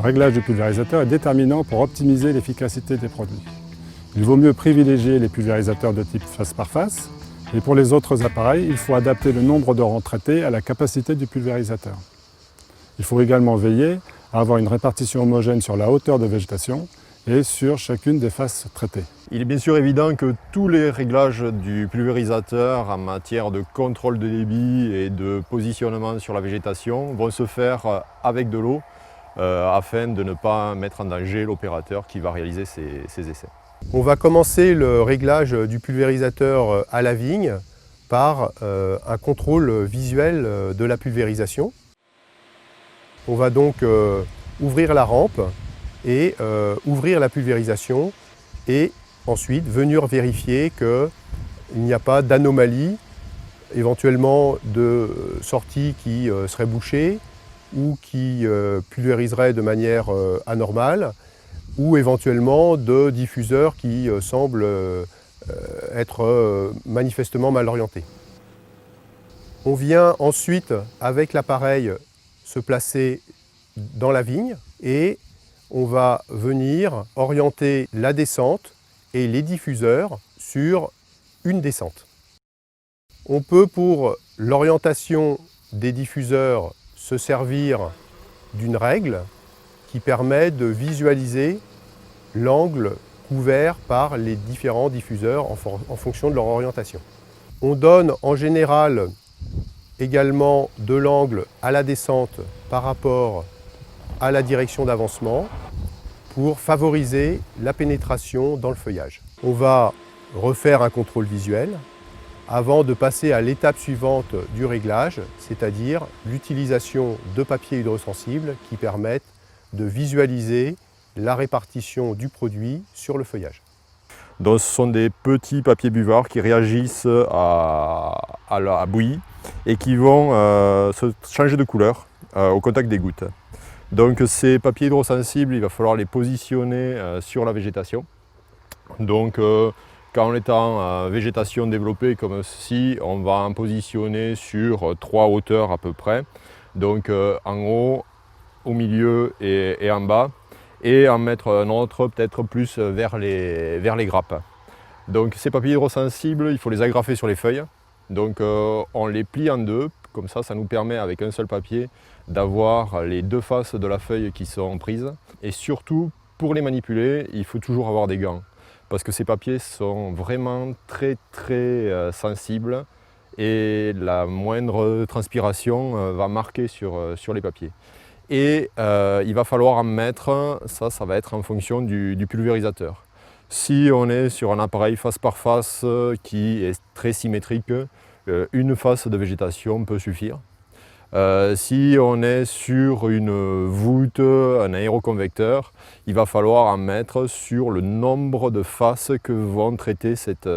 réglage du pulvérisateur est déterminant pour optimiser l'efficacité des produits. Il vaut mieux privilégier les pulvérisateurs de type face par face, et pour les autres appareils, il faut adapter le nombre de rangs traités à la capacité du pulvérisateur. Il faut également veiller à avoir une répartition homogène sur la hauteur de végétation et sur chacune des faces traitées. Il est bien sûr évident que tous les réglages du pulvérisateur en matière de contrôle de débit et de positionnement sur la végétation vont se faire avec de l'eau afin de ne pas mettre en danger l'opérateur qui va réaliser ces essais. On va commencer le réglage du pulvérisateur à la vigne par un contrôle visuel de la pulvérisation. On va donc ouvrir la rampe et ouvrir la pulvérisation et ensuite venir vérifier qu'il n'y a pas d'anomalie, éventuellement de sortie qui serait bouchée ou qui pulvériserait de manière anormale, ou éventuellement de diffuseurs qui semblent être manifestement mal orientés. On vient ensuite, avec l'appareil, se placer dans la vigne et on va venir orienter la descente et les diffuseurs sur une descente. On peut, pour l'orientation des diffuseurs, se servir d'une règle qui permet de visualiser l'angle couvert par les différents diffuseurs en fonction de leur orientation. On donne en général également de l'angle à la descente par rapport à la direction d'avancement pour favoriser la pénétration dans le feuillage. On va refaire un contrôle visuel avant de passer à l'étape suivante du réglage, c'est-à-dire l'utilisation de papiers hydrosensibles qui permettent de visualiser la répartition du produit sur le feuillage. Donc ce sont des petits papiers buvards qui réagissent à la bouillie et qui vont se changer de couleur au contact des gouttes. Donc ces papiers hydrosensibles, il va falloir les positionner sur la végétation. Donc quand on est en végétation développée comme ceci, on va en positionner sur 3 hauteurs à peu près. Donc en haut, au milieu et en bas, et en mettre un autre peut-être plus vers les grappes. Donc ces papiers hydrosensibles, il faut les agrafer sur les feuilles. Donc on les plie en deux, comme ça nous permet avec un seul papier d'avoir les deux faces de la feuille qui sont prises. Et surtout, pour les manipuler, il faut toujours avoir des gants, parce que ces papiers sont vraiment très sensibles et la moindre transpiration va marquer sur les papiers. Et il va falloir en mettre, ça va être en fonction du pulvérisateur. Si on est sur un appareil face par face qui est très symétrique, une face de végétation peut suffire. Si on est sur une voûte, un aéroconvecteur, il va falloir en mettre sur le nombre de faces que vont traiter cet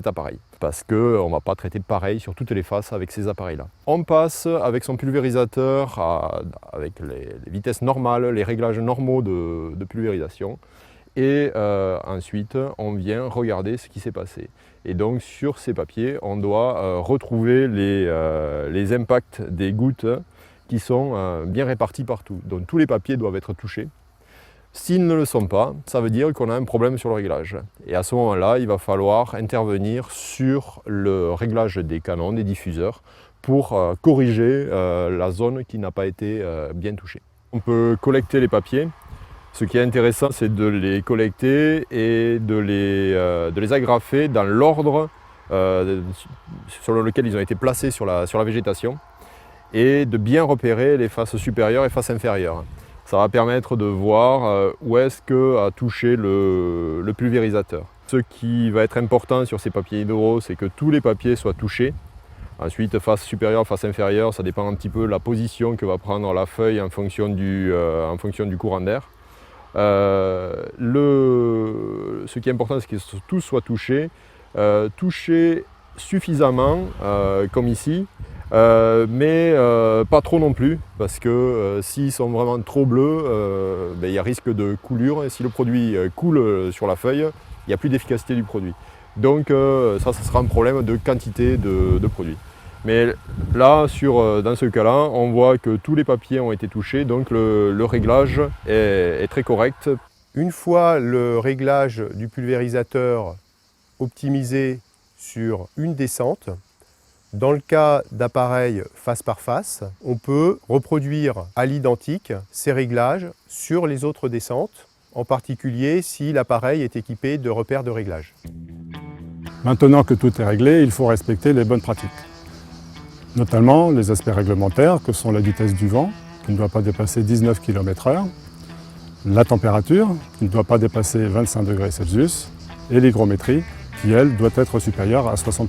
appareil. Parce qu'on ne va pas traiter pareil sur toutes les faces avec ces appareils-là. On passe avec son pulvérisateur avec les vitesses normales, les réglages normaux de pulvérisation. Et ensuite, on vient regarder ce qui s'est passé. Et donc sur ces papiers, on doit retrouver les impacts des gouttes qui sont bien répartis partout. Donc tous les papiers doivent être touchés. S'ils ne le sont pas, ça veut dire qu'on a un problème sur le réglage. Et à ce moment-là, il va falloir intervenir sur le réglage des canons, des diffuseurs, pour corriger la zone qui n'a pas été bien touchée. On peut collecter les papiers. Ce qui est intéressant, c'est de les collecter et de les agrafer dans l'ordre sur lequel ils ont été placés sur la végétation et de bien repérer les faces supérieures et faces inférieures. Ça va permettre de voir où est-ce qu'a touché le pulvérisateur. Ce qui va être important sur ces papiers hydro, c'est que tous les papiers soient touchés. Ensuite, face supérieure, face inférieure, ça dépend un petit peu de la position que va prendre la feuille en fonction du courant d'air. Ce qui est important, c'est que tous soient touchés suffisamment, comme ici, mais pas trop non plus, parce que s'ils sont vraiment trop bleus, il y a risque de coulure, et si le produit coule sur la feuille, il n'y a plus d'efficacité du produit. Donc ça sera un problème de quantité de produit. Mais là, dans ce cas-là, on voit que tous les papiers ont été touchés, donc le réglage est très correct. Une fois le réglage du pulvérisateur optimisé sur une descente, dans le cas d'appareils face par face, on peut reproduire à l'identique ces réglages sur les autres descentes, en particulier si l'appareil est équipé de repères de réglage. Maintenant que tout est réglé, il faut respecter les bonnes pratiques. Notamment les aspects réglementaires que sont la vitesse du vent, qui ne doit pas dépasser 19 km/h, la température, qui ne doit pas dépasser 25 degrés Celsius, et l'hygrométrie, qui elle doit être supérieure à 60%.